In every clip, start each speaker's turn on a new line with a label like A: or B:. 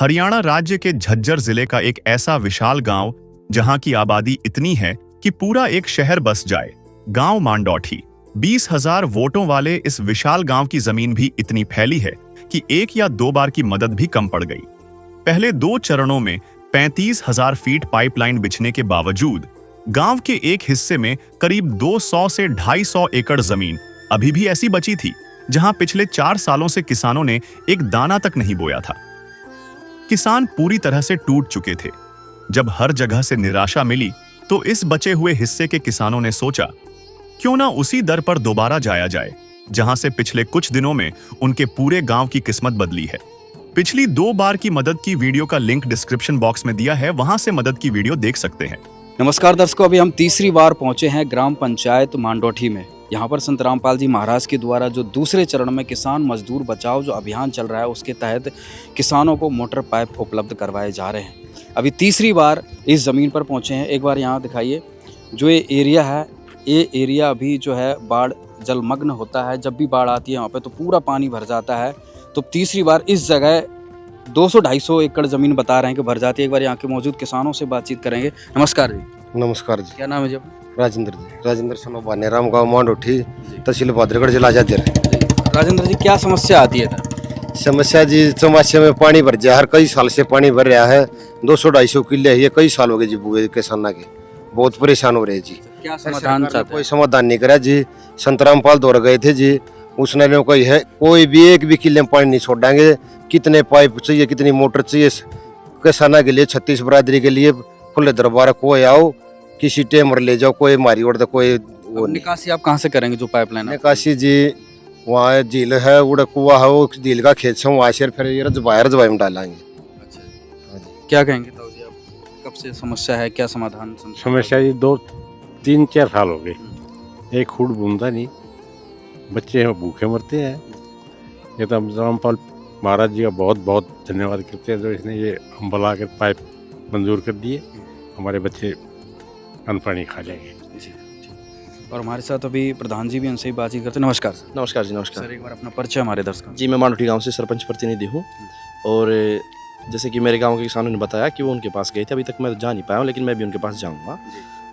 A: हरियाणा राज्य के झज्जर जिले का एक ऐसा विशाल गांव जहां की आबादी इतनी है कि पूरा एक शहर बस जाए। गांव मांडोठी। 20,000 वोटों वाले इस विशाल गांव की जमीन भी इतनी फैली है कि 1 या 2 बार की मदद भी कम पड़ गई। पहले 2 चरणों में 35,000 फीट पाइपलाइन बिछने के बावजूद गांव के एक हिस्से में करीब 200 से 250 एकड़ जमीन अभी भी ऐसी बची थी जहां पिछले 4 सालों से किसानों ने एक दाना तक नहीं बोया था। किसान पूरी तरह से टूट चुके थे। जब हर जगह से निराशा मिली तो इस बचे हुए हिस्से के किसानों ने सोचा, क्यों ना उसी दर पर दोबारा जाया जाए जहां से पिछले कुछ दिनों में उनके पूरे गांव की किस्मत बदली है। पिछली 2 बार की मदद की वीडियो का लिंक डिस्क्रिप्शन बॉक्स में दिया है, वहां से मदद की वीडियो देख सकते हैं।
B: नमस्कार दर्शकों, अभी हम तीसरी बार पहुंचे हैं ग्राम पंचायत मांडोठी में। यहाँ पर संत रामपाल जी महाराज के द्वारा जो दूसरे चरण में किसान मजदूर बचाओ जो अभियान चल रहा है, उसके तहत किसानों को मोटर पाइप उपलब्ध करवाए जा रहे हैं। अभी तीसरी बार इस ज़मीन पर पहुँचे हैं। एक बार यहाँ दिखाइए, जो ये एरिया है, ये एरिया अभी जो है बाढ़ जलमग्न होता है। जब भी बाढ़ आती है यहाँ पे तो पूरा पानी भर जाता है। तो तीसरी बार इस जगह 200-250 एकड़ ज़मीन बता रहे हैं कि भर जाती है। एक बार यहाँ के मौजूद किसानों से बातचीत करेंगे। नमस्कार जी।
C: नमस्कार जी।
B: क्या नाम है जी?
C: राजेंद्र जी। राजेंद्र सनो बानेराम गाँव मांडोठी, तहसील भद्रगढ़, जिला झज्जर।
B: राजेंद्र जी, क्या समस्या आती है इधर?
C: समस्या जी, समस्या में पानी भर गया। हर कई साल से पानी भर रहा है। 200-250 किले है, ये कई साल हो गए जी बुए किसाना के। बहुत परेशान हो रहे जी।
B: क्या समाधान चाहते हैं?
C: कोई समाधान नहीं करा जी। संत रामपाल दौड़ गए थे जी, उसने कोई है कोई भी एक भी किले में पानी नहीं छोड़ेंगे। कितने पाइप चाहिए, कितनी मोटर चाहिए किसाना के लिए, 36 बरादरी के लिए खुले दरबार। कोई आओ, किसी टेमर ले जाओ, कोई मारी ओर कोई वो।
B: निकासी आप कहाँ से करेंगे जो पाइपलाइन है?
C: निकासी जी वहाँ झील है, उड़ा कुआ है, वो झील का खेत से वहाँ से फिर ये रजबाई में डालेंगे।
B: अच्छा, क्या कहेंगे ताऊ जी आप? कब से समस्या है, क्या समाधान?
D: समस्या जी 2-3-4 साल हो गए। एक खूड बूंदा नहीं, बच्चे हैं भूखे मरते हैं। ये तो हम रामपाल महाराज जी का बहुत बहुत धन्यवाद करते हैं जो इसने ये हम बुला कर पाइप मंजूर कर दिए। हमारे बच्चे अन्न पानी खा जाएंगे
B: जी। और हमारे साथ अभी प्रधान जी भी उनसे ही बातचीत करते हैं। नमस्कार सर।
E: नमस्कार जी। नमस्कार
B: सर, एक बार अपना परिचय हमारे दर्शकों।
E: जी, मैं मांडोठी गांव से सरपंच प्रतिनिधि हूं। और जैसे कि मेरे गांव के किसानों ने बताया कि वो उनके पास गए थे, अभी तक मैं जा नहीं पाया हूं, लेकिन मैं भी उनके पास जाऊंगा।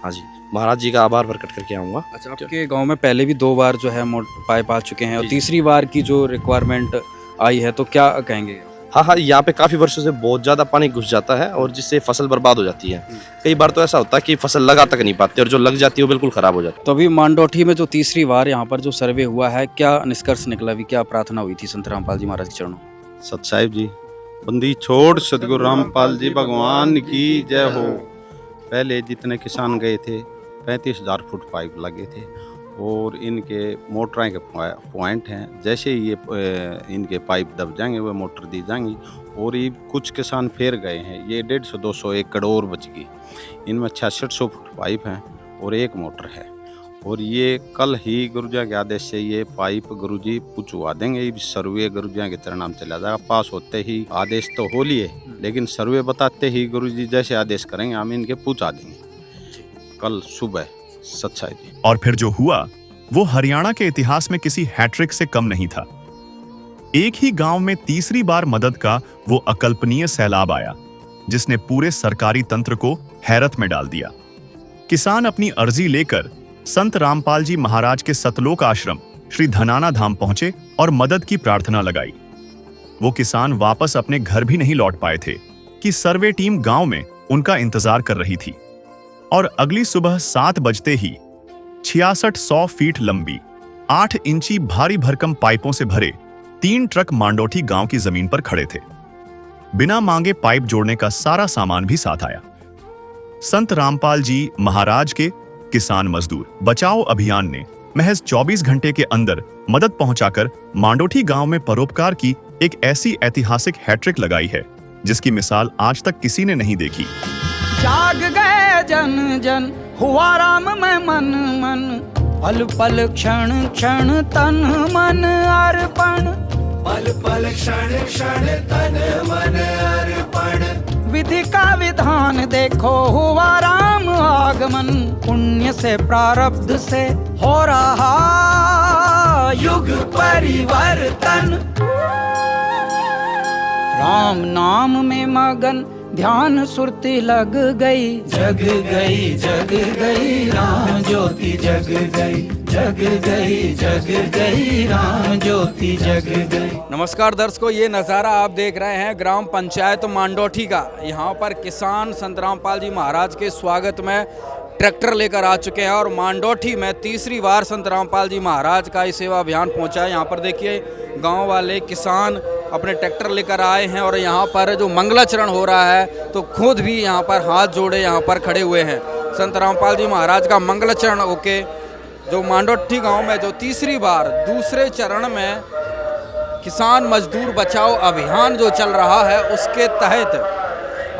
E: हाँ जी, महाराज जी का आभार प्रकट करके आऊँगा।
B: अच्छा, आपके गाँव में पहले भी 2 बार जो है पाइप आ चुके हैं और तीसरी बार की जो रिक्वायरमेंट आई है, तो क्या कहेंगे?
E: हाँ, यहाँ पे काफ़ी वर्षों से बहुत ज़्यादा पानी घुस जाता है और जिससे फसल बर्बाद हो जाती है। कई बार तो ऐसा होता है कि फसल लगा तक नहीं पाती और जो लग जाती है वो बिल्कुल ख़राब हो जाती है।
B: तो अभी मांडोठी में जो तीसरी बार यहाँ पर जो सर्वे हुआ है, क्या निष्कर्ष निकला? भी क्या प्रार्थना हुई थी संत रामपाल जी महाराज के चरणों?
F: सत साहिब जी, बंदी छोड़ सतगुरु रामपाल जी भगवान की जय हो। पहले जितने किसान गए थे 35,000 फुट पाइप लगे थे और इनके मोटरें के पॉइंट हैं। जैसे ही ये इनके पाइप दब जाएंगे वो मोटर दी जाएंगी। और ये कुछ किसान फेर गए हैं, ये 150-200 एकड़ और बच गई। इनमें 6600 फुट पाइप हैं और 1 मोटर है। और ये कल ही गुरुजी के आदेश से ये पाइप गुरुजी पूछवा देंगे। ये सर्वे गुरुजी के चरणों में चला जाएगा। पास होते ही आदेश तो हो लिए, लेकिन सर्वे बताते ही गुरुजी जैसे आदेश करेंगे हम इनके पूछा देंगे कल सुबह। सच्चाई जी।
A: और फिर जो हुआ वो हरियाणा के इतिहास में किसी हैट्रिक से कम नहीं था। एक ही गांव में तीसरी बार मदद का वो अकल्पनीय सैलाब आया जिसने पूरे सरकारी तंत्र को हैरत में डाल दिया। किसान अपनी अर्जी लेकर संत रामपाल जी महाराज के सतलोक आश्रम श्री धनाना धाम पहुंचे और मदद की प्रार्थना लगाई। वो किसान वापस अपने घर भी नहीं लौट पाए थे कि सर्वे टीम गांव में उनका इंतजार कर रही थी। और अगली सुबह 7 बजते ही 6600 फीट लंबी 8 इंची भारी भरकम पाइपों से भरे 3 ट्रक मांडोठी गांव की जमीन पर खड़े थे। बिना मांगे पाइप जोड़ने का सारा सामान भी साथ आया। संत रामपाल जी महाराज के किसान मजदूर बचाओ अभियान ने महज 24 घंटे के अंदर मदद पहुंचाकर मांडोठी गांव में परोपकार की एक ऐसी ऐतिहासिक हैट्रिक लगाई है जिसकी मिसाल आज तक किसी ने नहीं देखी।
G: जाग गए जन जन, हुआ राम में मन मन, पल पल क्षण क्षण तन मन अर्पण, पल पल क्षण क्षण तन मन अर्पण। विधि का विधान देखो हुआ राम आगमन, पुण्य से प्रारब्ध से हो रहा युग परिवर्तन। राम नाम में मगन ध्यान सुरती लग गई, जग गई जग गई राम ज्योति जग गई, जग गई जग गई राम ज्योति जग गई।
B: नमस्कार दर्शकों, ये नज़ारा आप देख रहे हैं ग्राम पंचायत मांडोठी का। यहाँ पर किसान संत रामपाल जी महाराज के स्वागत में ट्रैक्टर लेकर आ चुके हैं और मांडोठी में तीसरी बार संत रामपाल जी महाराज का ये सेवा अभियान पहुंचा है। यहाँ पर देखिए गांव वाले किसान अपने ट्रैक्टर लेकर आए हैं और यहाँ पर जो मंगलाचरण हो रहा है तो खुद भी यहाँ पर हाथ जोड़े यहाँ पर खड़े हुए हैं। संत रामपाल जी महाराज का मंगलाचरण होके जो मांडोठी गाँव में जो तीसरी बार दूसरे चरण में किसान मजदूर बचाओ अभियान जो चल रहा है उसके तहत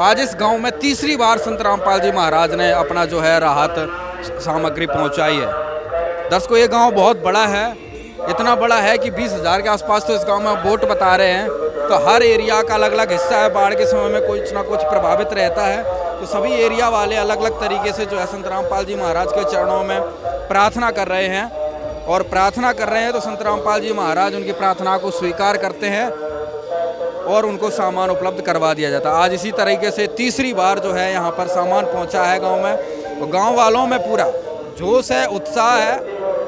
B: आज इस गांव में तीसरी बार संत रामपाल जी महाराज ने अपना जो है राहत सामग्री पहुंचाई है। दर्शकों, ये गांव बहुत बड़ा है, इतना बड़ा है कि 20,000 के आसपास तो इस गांव में वोट बता रहे हैं। तो हर एरिया का अलग अलग हिस्सा है, बाढ़ के समय में कुछ ना कुछ प्रभावित रहता है। तो सभी एरिया वाले अलग अलग तरीके से जो है संत रामपाल जी महाराज के चरणों में प्रार्थना कर रहे हैं और प्रार्थना कर रहे हैं तो संत रामपाल जी महाराज उनकी प्रार्थना को स्वीकार करते हैं और उनको सामान उपलब्ध करवा दिया जाता है। आज इसी तरीके से तीसरी बार जो है यहाँ पर सामान पहुँचा है गांव में। तो गांव वालों में पूरा जोश है, उत्साह है,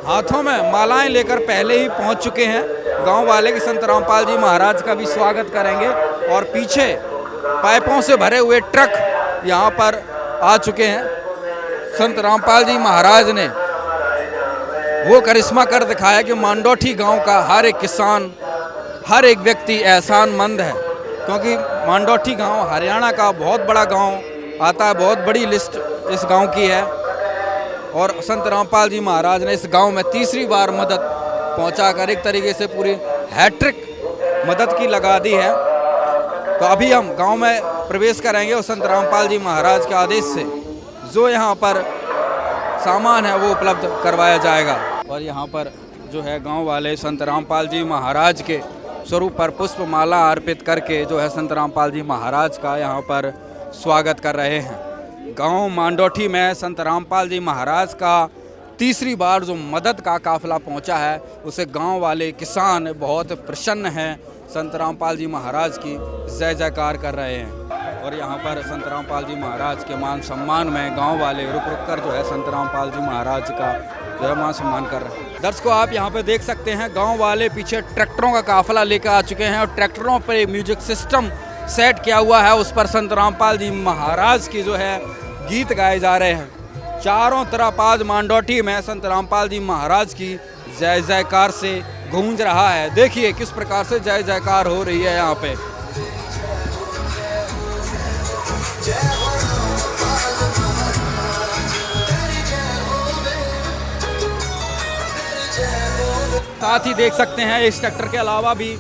B: हाथों में मालाएं लेकर पहले ही पहुँच चुके हैं गांव वाले कि संत रामपाल जी महाराज का भी स्वागत करेंगे। और पीछे पाइपों से भरे हुए ट्रक यहाँ पर आ चुके हैं। संत रामपाल जी महाराज ने वो करिश्मा कर दिखाया कि मांडोठी गाँव का हर एक किसान, हर एक व्यक्ति एहसानमंद है, क्योंकि मांडोठी गांव हरियाणा का बहुत बड़ा गांव आता है, बहुत बड़ी लिस्ट इस गांव की है। और संत रामपाल जी महाराज ने इस गांव में तीसरी बार मदद पहुंचाकर एक तरीके से पूरी हैट्रिक मदद की लगा दी है। तो अभी हम गांव में प्रवेश करेंगे और संत रामपाल जी महाराज के आदेश से जो यहाँ पर सामान है वो उपलब्ध करवाया जाएगा। और यहाँ पर जो है गाँव वाले संत रामपाल जी महाराज के स्वरूप पर पुष्प माला अर्पित करके जो है संत रामपाल जी महाराज का यहाँ पर स्वागत कर रहे हैं। गांव मांडोठी में संत रामपाल जी महाराज का तीसरी बार जो मदद का काफिला पहुंचा है उसे गांव वाले किसान बहुत प्रसन्न हैं, संत रामपाल जी महाराज की जय जयकार कर रहे हैं। और यहाँ पर संत रामपाल जी महाराज के मान सम्मान में गाँव वाले रुक रुक कर जो है संत रामपाल जी महाराज का जो है मान सम्मान कर रहे हैं। दर्शकों, आप यहाँ पे देख सकते हैं गांव वाले पीछे ट्रैक्टरों का काफिला लेकर आ चुके हैं और ट्रैक्टरों पर म्यूजिक सिस्टम सेट किया हुआ है, उस पर संत रामपाल जी महाराज की जो है गीत गाए जा रहे हैं। चारों तरफ आज मांडोठी में संत रामपाल जी महाराज की जय जयकार से गूंज रहा है। देखिए किस प्रकार से जय जयकार हो रही है यहाँ पे। साथ ही देख सकते हैं इस ट्रैक्टर के अलावा भी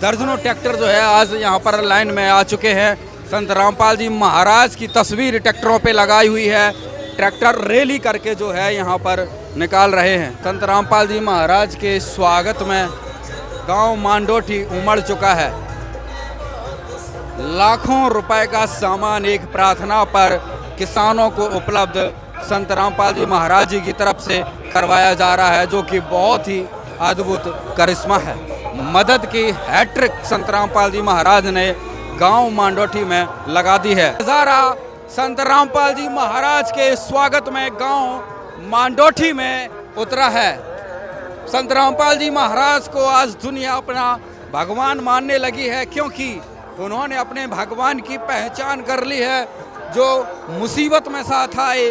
B: दर्जनों ट्रैक्टर जो है आज यहाँ पर लाइन में आ चुके हैं। संत रामपाल जी महाराज की तस्वीर ट्रैक्टरों पे लगाई हुई है, ट्रैक्टर रैली करके जो है यहाँ पर निकाल रहे हैं। संत रामपाल जी महाराज के स्वागत में गांव मांडोठी उमड़ चुका है। लाखों रुपए का सामान एक प्रार्थना पर किसानों को उपलब्ध संत रामपाल जी महाराज जी की तरफ से करवाया जा रहा है, जो कि बहुत ही अद्भुत करिश्मा है। मदद की हैट्रिक संत रामपाल जी महाराज ने गांव मांडोठी में लगा दी है। नजारा संत रामपाल जी महाराज के स्वागत में गांव मांडोठी में उतरा है। संत रामपाल जी महाराज को आज दुनिया अपना भगवान मानने लगी है, क्योंकि उन्होंने अपने भगवान की पहचान कर ली है। जो मुसीबत में साथ आए,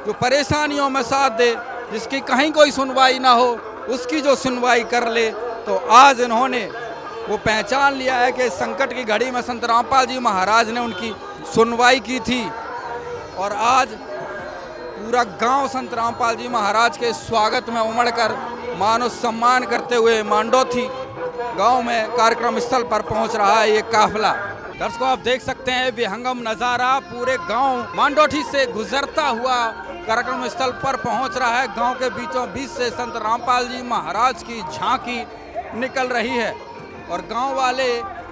B: जो परेशानियों में साथ दे, जिसकी कहीं कोई सुनवाई ना हो उसकी जो सुनवाई कर ले, तो आज इन्होंने वो पहचान लिया है कि संकट की घड़ी में संत रामपाल जी महाराज ने उनकी सुनवाई की थी। और आज पूरा गांव संत रामपाल जी महाराज के स्वागत में उमड़कर मान सम्मान करते हुए मांडोठी गांव में कार्यक्रम स्थल पर पहुंच रहा है ये काफिला। दर्शकों, आप देख सकते हैं विहंगम नज़ारा पूरे गांव मांडोठी से गुजरता हुआ कार्यक्रम स्थल पर पहुंच रहा है। गांव के बीचों बीच से संत रामपाल जी महाराज की झांकी निकल रही है और गांव वाले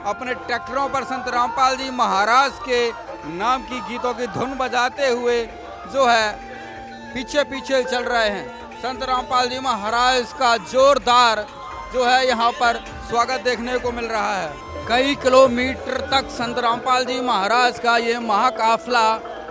B: अपने ट्रैक्टरों पर संत रामपाल जी महाराज के नाम की गीतों की धुन बजाते हुए जो है पीछे पीछे चल रहे हैं। संत रामपाल जी महाराज का जोरदार
H: जो है यहाँ पर स्वागत देखने को मिल रहा है। कई किलोमीटर तक संत रामपाल जी महाराज का ये महाकाफला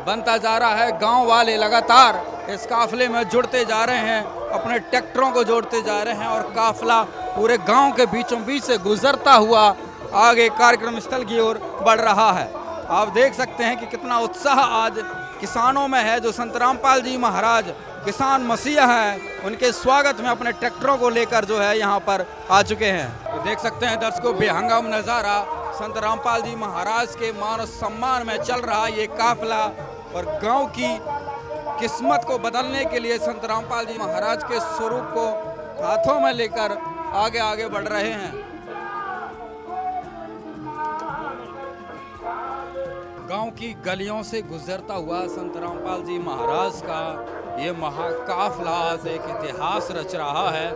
H: बनता जा रहा है। गांव वाले लगातार इस काफले में जुड़ते जा रहे हैं, अपने ट्रैक्टरों को जोड़ते जा रहे हैं और काफला पूरे गांव के बीचों बीच से गुजरता हुआ आगे कार्यक्रम स्थल की ओर बढ़ रहा है। आप देख सकते हैं कि कितना उत्साह आज किसानों में है। जो संत रामपाल जी महाराज किसान मसीहा हैं, उनके स्वागत में अपने ट्रैक्टरों को लेकर जो है यहाँ पर आ चुके हैं। देख सकते हैं दर्शकों, बेहंगम नज़ारा संत रामपाल जी महाराज के मान और सम्मान में चल रहा ये काफला और गांव की किस्मत को बदलने के लिए संत रामपाल जी महाराज के स्वरूप को हाथों में लेकर आगे आगे बढ़ रहे हैं। गांव की गलियों से गुजरता हुआ संत रामपाल जी महाराज का ये महाकाफला आज एक इतिहास रच रहा है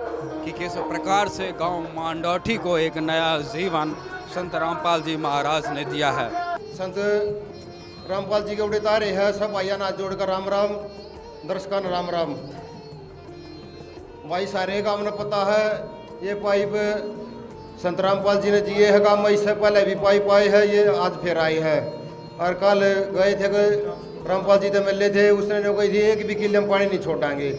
H: कि किस प्रकार से गांव मांडोठी को एक नया जीवन संत रामपाल जी महाराज ने दिया है।
C: संत रामपाल जी के उड़े तारे है, सब भाइया नाच जोड़कर राम राम, दर्शकान राम राम। भाई सारे गांव ने पता है ये पाइप संत रामपाल जी ने जिए है गांव में, इससे पहले भी पाइप आए है, ये आज फिर आई है। और कल गए थे रामपाल जी तो मिले थे, उसने कही थी एक भी किले में पानी नहीं छोड़ाएंगे,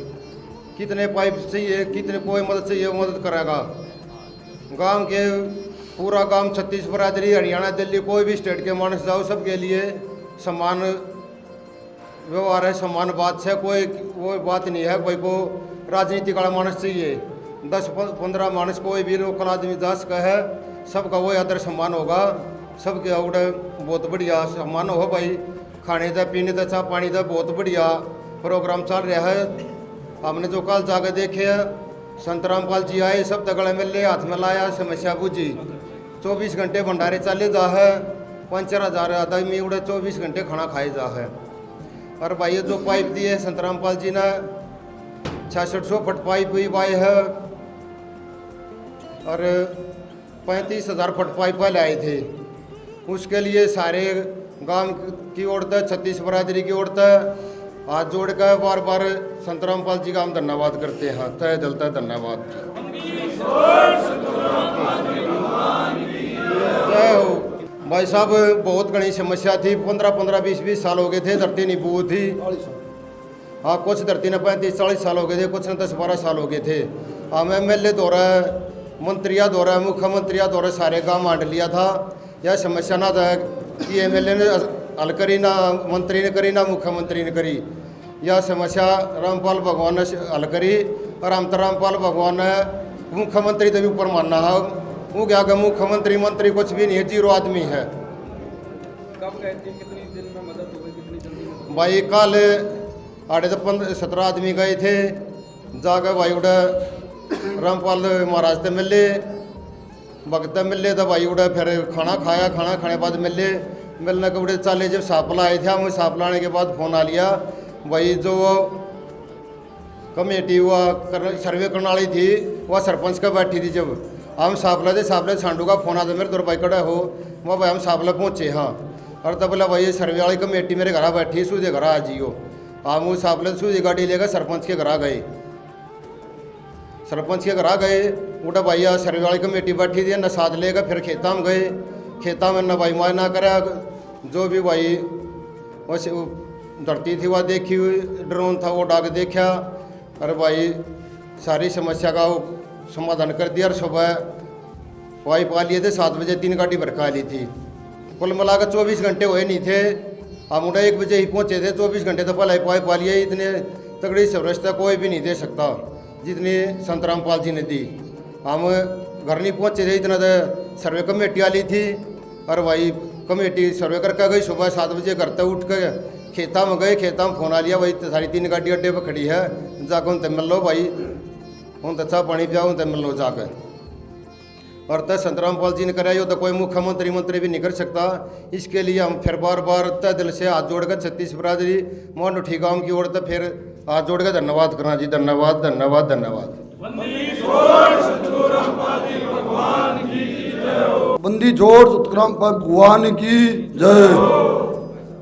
C: कितने पाइप चाहिए, कितने कोई मदद चाहिए वो मदद करेगा। गांव के पूरा गांव, 36 बरादरी, हरियाणा, दिल्ली, कोई भी स्टेट के मानस जाओ, सबके लिए समान व्यवहार है, समान बात से कोई वो बात नहीं है। कोई को राजनीतिक वाला मानस चाहिए, 10-15 मानस कोई भी लोकल आदमी दास का है, सबका वो आदर सम्मान होगा, सबके उड़े बहुत बढ़िया सम्मान हो भाई। खाने का पीने का चाह पानी का बहुत बढ़िया प्रोग्राम चल रहा है। हमने जो कल जाके देखे संत रामपाल जी आए, सब तगड़े मिले, हाथ में लाया, समस्या बुझी। 24 घंटे भंडारे चले जा है, 5,000 आदमी उड़े 24 घंटे खाना खाए जा है। और भाई जो पाइप दिए संत रामपाल जी ने 6600 फुट पाइप हुई पाए है और 35,000 फुट पाइप वाले आए थे। उसके लिए सारे गांव की ओर से, 36 बरादरी की ओर से हाथ जोड़ कर बार बार संत रामपाल जी का हम धन्यवाद करते हैं, तय दिल से धन्यवाद। जय हो। भाई साहब बहुत घनी समस्या थी, 15-15, 20-20 साल हो गए थे, धरती नहीं बू थी। हाँ, कुछ धरती ने 35-40 साल हो गए थे, कुछ ने 10-12 साल हो गए थे। हम MLA द्वारा, मंत्रिया द्वारा, मुख्यमंत्रिया द्वारा सारे गाँव बांट लिया था। यह समस्या ना था कि MLA ने हल करी, ना मंत्री ने करी, ना मुख्यमंत्री ने करी। यह समस्या रामपाल भगवान ने हल करी और हम तो रामपाल भगवान ने मुख्यमंत्री के ऊपर मानना है। वो क्या कि मुख्यमंत्री मंत्री कुछ भी नहीं है, 0 आदमी है।
H: कब गए थे, कितनी दिन में मदद हो गई, कितनी जल्दी?
C: भाई कल 17 आदमी गए थे, जाकर भाई उड़ा रामपाल महाराज से मिले, भगत मिले तो भाई उड़ा फिर खाना खाया, खाना खाने के बाद मिलने के उड़े चाले। जब सापला आए थे, हम सापला आने के बाद फोन आ लिया भाई, जो कमेटी हुआ सर्वे करने वाली थी वह सरपंच का बैठी थी। जब हम सापला थे, सापला सांडू का फोन आता मेरे दौर भाई कड़ा हो, वह भाई हम सापला पहुँचे। हाँ, और तब बोला भाई सर्वे वाली कमेटी मेरे घर बैठी, सूझे घर आ जियो। हम उस सापले सूझे गाड़ी लेकर सरपंच के घर आ गए। सरपंच के घर आ गए, उठा भाई सर्वे वाली कमेटी बैठी थी, न साथ लेकर फिर खेता में गए। खेता में न भाई माय ना करा, जो भी भाई वैसे धरती थी वह देखी हुई, ड्रोन था वो डाक देखा। अरे भाई सारी समस्या का समाधान कर दिया। और सुबह पाइप आ लिए थे 7 बजे, 3 गाड़ी भरका ली थी। कुल मिलाकर 24 घंटे हुए नहीं थे, हम उड़ा 1 बजे ही पहुँचे थे। 24 घंटे तो पहले पाइप आ लिए। इतने तगड़ी व्यवस्था कोई भी नहीं दे सकता जितनी संत रामपाल जी ने दी। हम घर नहीं पहुँचे थे, इतना तो सर्वे कमेटी वाली थी। और भाई कमेटी सर्वे करके गई, सुबह 7 बजे घर तक उठ कर खेता में गए। खेता में फोन आ लिया भाई सारी 3 गाड़ी अड्डे पर खड़ी है, जाकर उनसे मिल लो भाई, उन अच्छा पानी पियाओ, उनसे मिल लो जाकर। और तय संत रामपाल जी ने कराया हो तो कोई मुख्यमंत्री मंत्री भी नहीं कर सकता। इसके लिए हम फिर बार बार तय दिल से हाथ जोड़कर 36 बरादरी मांडोठी गांव की ओर तक फिर हाथ जोड़कर धन्यवाद करना जी। धन्यवाद धन्यवाद धन्यवाद।
I: बंदी जोड़ सतराम भगवान की जय।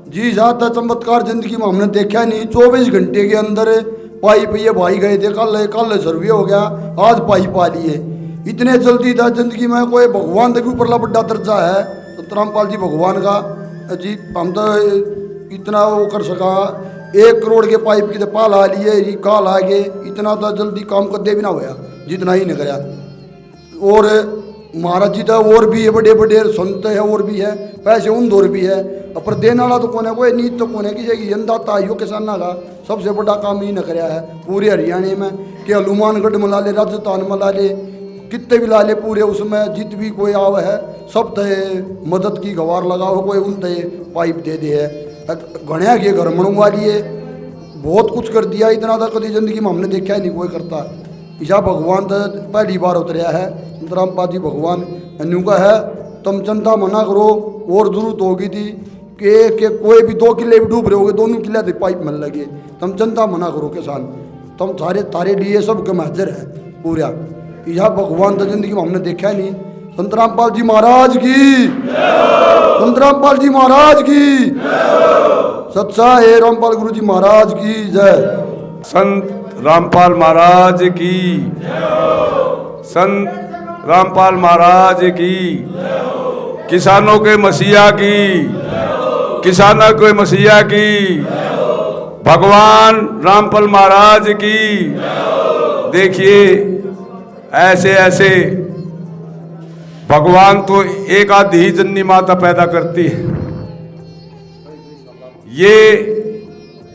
I: जी ज्यादा चमत्कार जिंदगी में हमने देखा नहीं। 24 घंटे के अंदर पाइप ये भाई गए थे, कल सर्वे हो गया, आज पाइप आ लिए। इतने जल्दी था जिंदगी में कोई भगवान के ऊपर बड़ा दर्जा है संत रामपाल जी भगवान का जी। हम तो इतना वो कर सका 1 करोड़ के पाइप की तो पाल आ लिए ये काल आ गए, इतना तो जल्दी काम कर दे भी ना होया जितना ही नहीं कराया। और महाराज जी तो और भी है, बड़े बड़े संत है और भी है, पैसे उन दौर भी है, पर देने वाला तो कौन है, कोई नीत तो कौन है कि अन्नदाता यो किसाना का सबसे बड़ा काम ही न कराया है पूरे हरियाणा में कि हनुमानगढ़ में ला ले, राजस्थान में ला ले, कितने भी ला ले पूरे उसमें जित भी कोई आव है सब तय मदद की गवार लगाओ, कोई उन तय पाइप दे दे है। गणिया के घर मणुआ लिए बहुत कुछ कर दिया, इतना तो कभी जिंदगी में हमने देखा ही नहीं कोई करता। ईशा भगवान तो पहली बार उतरया है संत रामपाल जी भगवान। अन्यू का है तुम चिंता मना करो, और जरूरत होगी थी कि कोई भी 2 किले भी डूब रहे होगे, दोनों किले से पाइप मिल लगे, तुम चिंता मना करो किसान, तुम थारे लिए सब के हाजिर है पूरा। यह भगवान तो जिंदगी में हमने देखा ही नहीं। संत रामपाल जी महाराज की, संत रामपाल जी महाराज की, सच्चा है रामपाल गुरु जी महाराज की जय।
J: संत रामपाल महाराज की, संत रामपाल महाराज की, किसानों के मसीहा की, किसानों के मसीहा की, भगवान रामपाल महाराज की। देखिए ऐसे ऐसे भगवान तो एक आधी ही जननी माता पैदा करती है, ये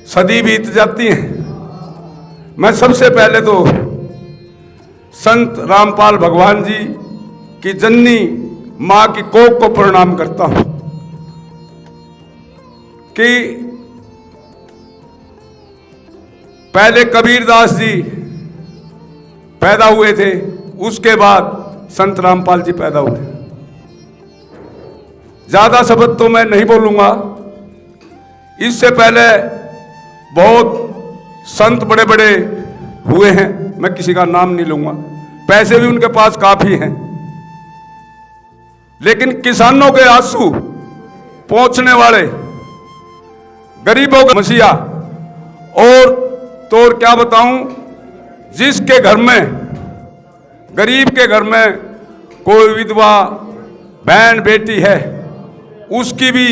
J: सदी बीत जाती है। मैं सबसे पहले तो संत रामपाल भगवान जी की जननी मां की कोख को प्रणाम करता हूं कि पहले कबीरदास जी पैदा हुए थे, उसके बाद संत रामपाल जी पैदा हुए। ज्यादा शब्द तो मैं नहीं बोलूंगा, इससे पहले बहुत संत बड़े बड़े हुए हैं, मैं किसी का नाम नहीं लूंगा, पैसे भी उनके पास काफी हैं, लेकिन किसानों के आंसू पहुंचने वाले गरीबों का मसीहा। और तो और क्या बताऊं, जिसके घर में, गरीब के घर में कोई विधवा बहन बेटी है, उसकी भी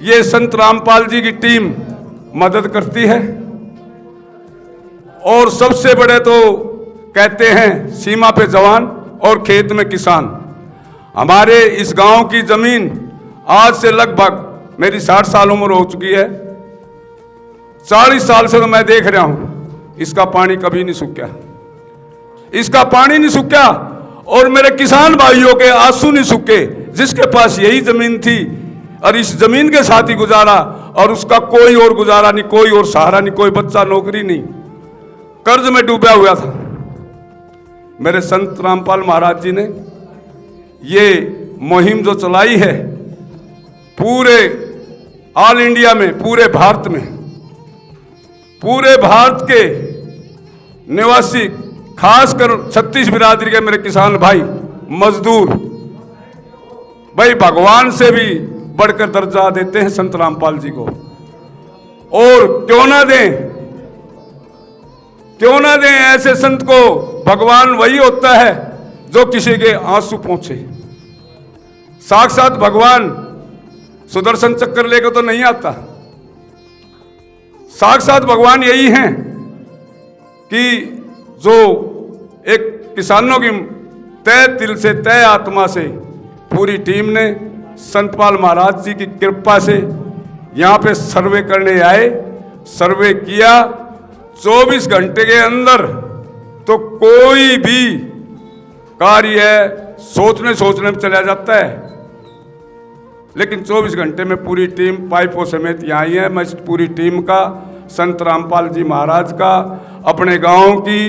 J: ये संत रामपाल जी की टीम मदद करती है। और सबसे बड़े तो कहते हैं सीमा पे जवान और खेत में किसान। हमारे इस गांव की जमीन आज से लगभग, मेरी 60 साल उम्र हो चुकी है, 40 साल से तो मैं देख रहा हूं इसका पानी कभी नहीं सूखा, इसका पानी नहीं सूखा, और मेरे किसान भाइयों के आंसू नहीं सूखे, जिसके पास यही जमीन थी और इस जमीन के साथ ही गुजारा, और उसका कोई और गुजारा नहीं, कोई और सहारा नहीं, कोई बच्चा नौकरी नहीं, कर्ज में डूबा हुआ था। मेरे संत रामपाल महाराज जी ने ये मुहिम जो चलाई है पूरे ऑल इंडिया में, पूरे भारत में, पूरे भारत के निवासी, खासकर 36 बिरादरी के मेरे किसान भाई मजदूर भाई भगवान से भी बढ़कर दर्जा देते हैं संत रामपाल जी को। और क्यों ना दें, क्यों ना दें ऐसे संत को। भगवान वही होता है जो किसी के आंसू पहुंचे। साक्षात भगवान सुदर्शन चक्र लेकर तो नहीं आता, साक्षात भगवान यही हैं कि जो एक किसानों की तय दिल से, तय आत्मा से पूरी टीम ने संतपाल महाराज जी की कृपा से यहाँ पे सर्वे करने आए, सर्वे किया। 24 घंटे के अंदर तो कोई भी कार्य सोचने में चला जाता है, लेकिन 24 घंटे में पूरी टीम पाइपों समेत यहाँ आई है। मैं इस पूरी टीम का, संत रामपाल जी महाराज का, अपने गांव की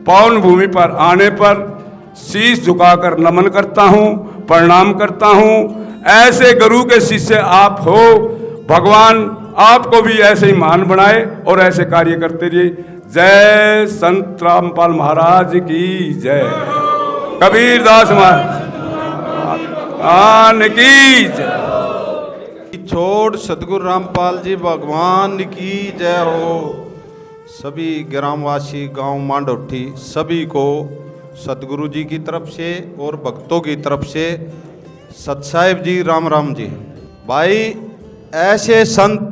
J: पावन भूमि पर आने पर शीश झुकाकर नमन करता हूँ, प्रणाम करता हूँ। ऐसे गुरु के शिष्य आप हो, भगवान आपको भी ऐसे ही महान बनाए और ऐसे कार्य करते रहिए। जय संत रामपाल महाराज की जय, कबीरदास महाराज की जय।
F: छोड़ सदगुरु रामपाल जी भगवान की जय हो। सभी ग्रामवासी, गांव मांडोठी, सभी को सदगुरु जी की तरफ से और भक्तों की तरफ से सत साहिब जी राम राम जी। भाई ऐसे संत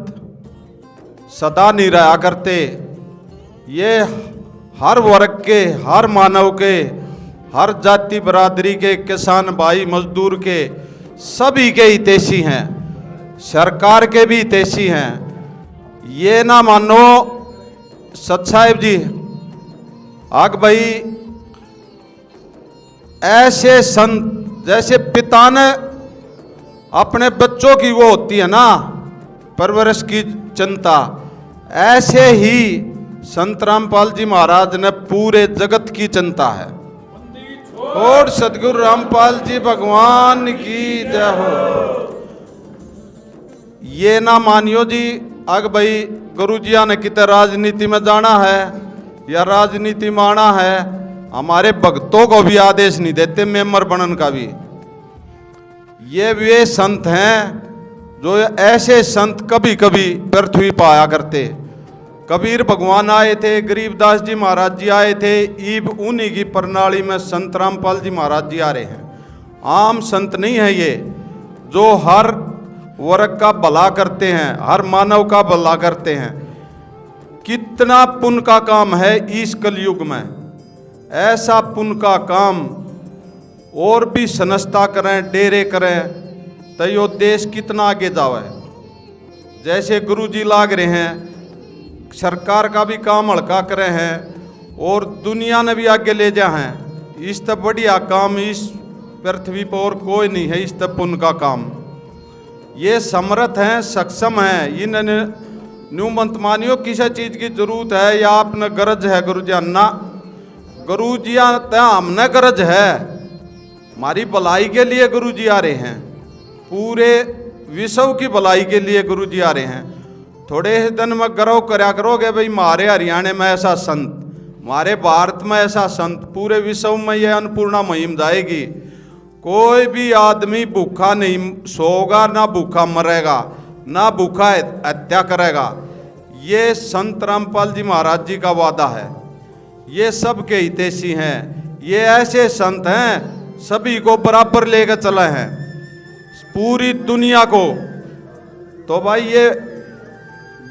F: सदा नहीं रहा करते, ये हर वर्ग के, हर मानव के, हर जाति बरादरी के, किसान भाई मजदूर के, सभी के हितैषी हैं, सरकार के भी हितैषी हैं। ये ना मानो सत साहिब जी आग भाई ऐसे संत जैसे पिता ने अपने बच्चों की वो होती है ना परवरिश की चिंता, ऐसे ही संत रामपाल जी महाराज ने पूरे जगत की चिंता है। और सदगुरु रामपाल जी भगवान की जय हो। ये ना मानियो जी अग भाई गुरु जिया ने कितने राजनीति में जाना है या राजनीति में आना है, हमारे भक्तों को भी आदेश नहीं देते मेंबर बनन का भी। ये वे संत हैं जो ऐसे संत कभी कभी पृथ्वी पर आया करते। कबीर भगवान आए थे, गरीबदास जी महाराज जी आए थे, ईब उन्हीं की प्रणाली में संत रामपाल जी महाराज जी आ रहे हैं। आम संत नहीं है ये, जो हर वर्ग का भला करते हैं, हर मानव का भला करते हैं। कितना पुण्य का काम है इस कलयुग में, ऐसा पुण्य का काम और भी संस्था करें, डेरे करें तो यो देश कितना आगे जावे। जैसे गुरु जी लाग रहे हैं, सरकार का भी काम हल्का करे हैं और दुनिया ने भी आगे ले जा हैं। इस तब बढ़िया काम इस पृथ्वी पर और कोई नहीं है, इस तब पुण्य का काम। ये समर्थ हैं, सक्षम हैं, इन्होंने न्यू मंत मानियो किसी चीज की जरूरत है या आपने गरज है गुरु जी अन्ना, गुरु जी हमने गरज है, हमारी भलाई के लिए गुरु जी आ रहे हैं, पूरे विश्व की भलाई के लिए गुरु जी आ रहे हैं। थोड़े ही दिन में गर्व करया करोगे भाई हमारे हरियाणा में ऐसा संत, हमारे भारत में ऐसा संत, पूरे विश्व में यह अन्नपूर्णा मुहिम जाएगी। कोई भी आदमी भूखा नहीं सोगा, ना भूखा मरेगा, ना भूखा हत्या करेगा। ये संत रामपाल जी महाराज जी का वादा है। ये सबके हितैषी हैं, ये ऐसे संत हैं सभी को बराबर लेकर चले हैं, पूरी दुनिया को। तो भाई ये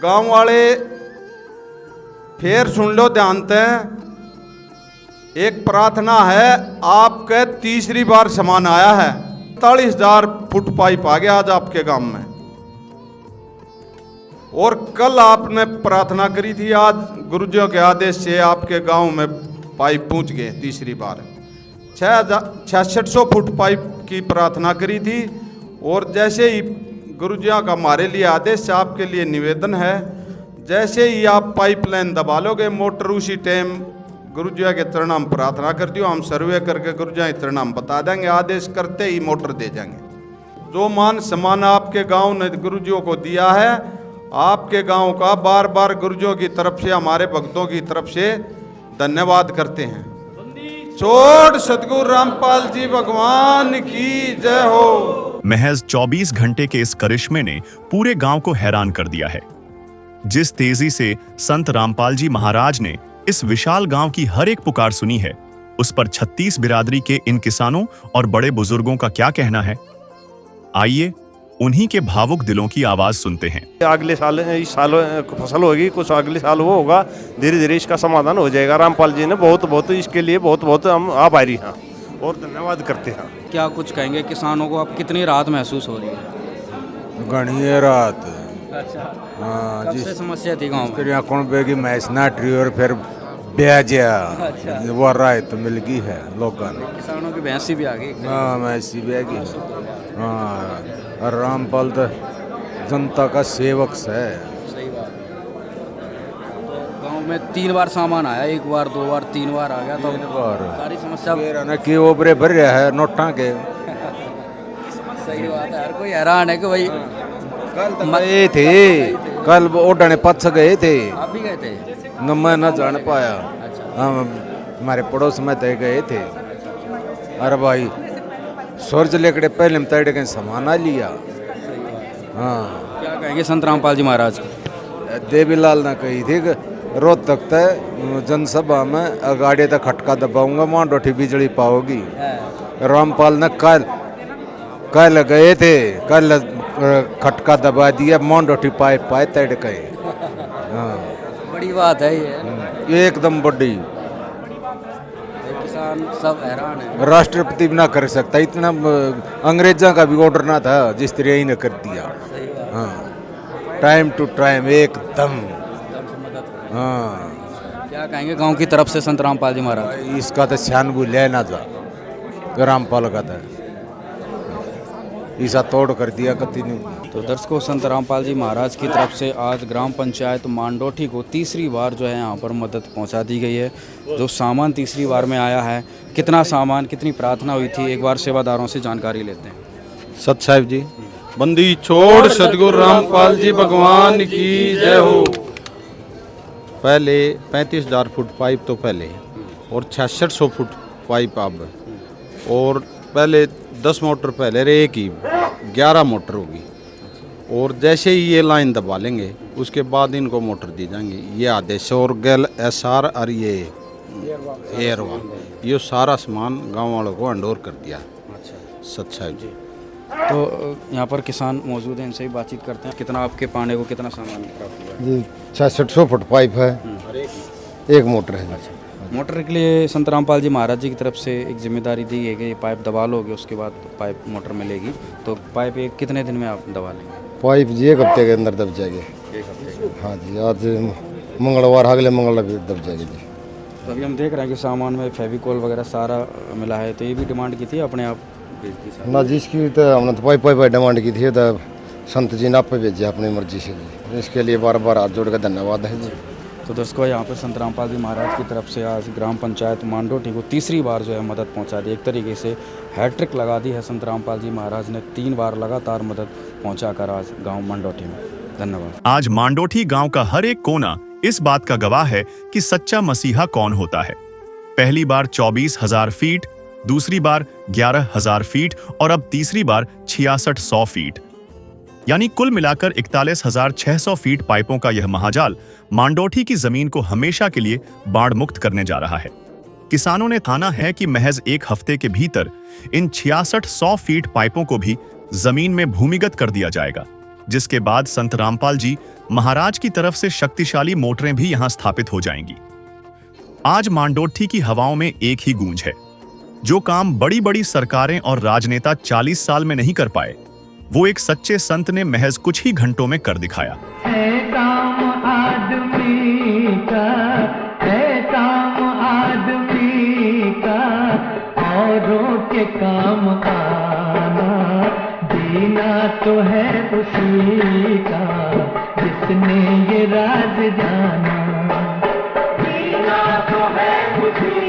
F: गांव वाले फिर सुन लो ध्यान से, एक प्रार्थना है आपके तीसरी बार सामान आया है। 43,000 फुट पाइप आ गया आज आपके गांव में, और कल आपने प्रार्थना करी थी, आज गुरुजियों के आदेश से आपके गांव में पाइप पहुंच गए तीसरी बार। 6,600 फुट पाइप की प्रार्थना करी थी, और जैसे ही गुरुजियों का हमारे लिए आदेश, आपके लिए निवेदन है, जैसे ही आप पाइपलाइन दबा लोगे मोटर, उसी टाइम गुरुजिया के चरणों में प्रार्थना कर दियो, हम सर्वे करके गुरुजिया के चरणों में बता देंगे, आदेश करते ही मोटर दे जाएंगे। जो मान सम्मान आपके गांव ने गुरुजियों को दिया है, आपके गांव का बार बार गुरुजियों की तरफ से, हमारे भक्तों की तरफ से धन्यवाद करते हैं। छोड़ सतगुरु रामपाल जी भगवान की जय हो।
A: महज 24 घंटे के इस करिश्मे ने पूरे गांव को हैरान कर दिया है। जिस तेजी से संत रामपाल जी महाराज ने इस विशाल गांव की हर एक पुकार सुनी है, उस पर 36 बिरादरी के इन किसानों और बड़े बुजुर्गों का क्या कहना है। आइए उन्हीं के भावुक दिलों की आवाज सुनते हैं।
C: अगले साल इस साल फसल होगी, कुछ अगले साल वो होगा, धीरे धीरे इसका समाधान हो जाएगा। रामपाल जी ने बहुत इसके लिए बहुत हम आभारी हैं और धन्यवाद करते हैं।
B: क्या कुछ कहेंगे किसानों को, अब कितनी राहत महसूस हो रही है?
K: घनी रात।
B: अच्छा,
K: हाँ
B: कब से समस्या थी गाँव में?
K: कौन बेगी मैच ना ट्री और फिर ब्याजा
B: अच्छा।
K: वो राहत मिल गई है लोगों ने।
B: किसानों की भैंसी भी आ गई।
K: हाँ मैसी भी आ गई। हाँ और रामपाल तो जनता का सेवक है।
B: सही बात। तो गांव में 3 बार सामान आया, 1 बार 2 बार 3 बार आ गया, तो सारी समस्या
K: ना कि ओबरे भर रहा है नोटा के।
B: सही बात है, हर कोई हैरान है कि भाई
K: गए थे, कल ओडने पत्स गए थे।
B: आप भी गए थे?
K: न मैं न जान पाया।
B: अच्छा।
K: हम हमारे पड़ोस में तय गए थे। अरे भाई सूरज लेकड़े पहले में तय के सामान आ लिया। हाँ
B: क्या कहेंगे संत रामपाल जी महाराज को?
K: देवीलाल ने कही थी कि रोहतक तक जनसभा में अगाड़ी तक खटका दबाऊंगा, मांडोठी बिजली पाओगी। रामपाल ने कल गए थे, कल खटका दबा दिया, मांडोठी पाए तड़ गए। हाँ,
B: बड़ी बात है ये,
K: एकदम बड़ी।
B: किसान सब हैरान है।
K: राष्ट्रपति भी ना कर सकता, इतना अंग्रेजा का भी ऑर्डर ना था जिस तरह ही ने कर दिया। हाँ, टाइम टू टाइम एकदम। हाँ,
B: क्या कहेंगे गांव की तरफ से संत रामपाल जी महाराज?
K: इसका तो छान बुलिया ना जा, रामपाल का था ईसा तोड़ कर दिया कति नहीं।
B: तो दर्शकों, संत रामपाल जी महाराज की तरफ से आज ग्राम पंचायत मांडोठी को तीसरी बार जो है यहाँ पर मदद पहुँचा दी गई है। जो सामान तीसरी बार में आया है, कितना सामान, कितनी प्रार्थना हुई थी, एक बार सेवादारों से जानकारी लेते हैं।
F: सत साहिब जी, बंदी छोड़ सतगुरु रामपाल जी भगवान की जय हो। पहले 35,000 फुट पाइप तो पहले, और 6600 फुट पाइप अब, और पहले 10 मोटर पहले रहे की 11 मोटर होगी। और जैसे ही ये लाइन दबा लेंगे उसके बाद इनको मोटर दी जाएंगी। ये आदेश और गैल SR और ये एयरवा, ये सारा सामान गांव वालों को हैंड ओवर कर दिया। सत साहिब जी।
B: तो यहाँ पर किसान मौजूद हैं, इनसे ही बातचीत करते हैं। कितना आपके पाने को कितना सामान प्राप्त हुआ?
C: जी 6600 फुट पाइप है, एक मोटर है।
B: मोटर के लिए संत रामपाल जी महाराज जी की तरफ से एक जिम्मेदारी दी है कि ये पाइप दबा लोगे, उसके बाद पाइप मोटर में लेगी। तो पाइप एक कितने दिन में आप दबा लेंगे?
C: पाइप जी 1 हफ्ते के अंदर दब जाएगी।
B: 1 हफ्ते?
C: हाँ जी, आज मंगलवार, अगले मंगलवार भी दब जाएगी जी।
B: तो अभी हम देख रहे हैं कि सामान में फेविकोल वगैरह सारा मिला है, तो ये भी डिमांड की थी, अपने आप भेज दी सारी?
C: ना जी, इसकी तो हमने तो पाइप डिमांड की थी, तो संत जी ने आप पे भेजा अपनी मर्जी से जी। इसके लिए बार बार हाथ जोड़ कर धन्यवाद है जी।
B: तो दोस्तों, यहाँ पर संत रामपाल जी महाराज की तरफ से आज ग्राम पंचायत मांडोठी को तीसरी बार जो है मदद पहुँचा दी। एक तरीके से हैट्रिक लगा दी है संत रामपाल जी महाराज ने, 3 बार लगातार मदद पहुँचाकर आज गाँव मांडोठी में। धन्यवाद।
A: आज मांडोठी गांव का हर एक कोना इस बात का गवाह है कि सच्चा मसीहा कौन होता है। पहली बार 24,000 फीट, दूसरी बार 11,000 फीट और अब तीसरी बार 6600 फीट, यानी कुल मिलाकर 41,600 फीट पाइपों का यह महाजाल मांडोठी की जमीन को हमेशा के लिए बाढ़ मुक्त करने जा रहा है। किसानों ने ठाना है कि महज 1 हफ्ते के भीतर इन 6600 फीट पाइपों को भी जमीन में भूमिगत कर दिया जाएगा, जिसके बाद संत रामपाल जी महाराज की तरफ से शक्तिशाली मोटरें भी यहां स्थापित हो जाएंगी। आज मांडोठी की हवाओं में एक ही गूंज है, जो काम बड़ी बड़ी सरकारें और राजनेता 40 साल में नहीं कर पाए, वो एक सच्चे संत ने महज कुछ ही घंटों में कर दिखाया।
G: है काम आदमी का, है काम आदमी का, औरों के काम आना, जीना तो है उसी का जिसने ये राज जाना, जीना तो है उसी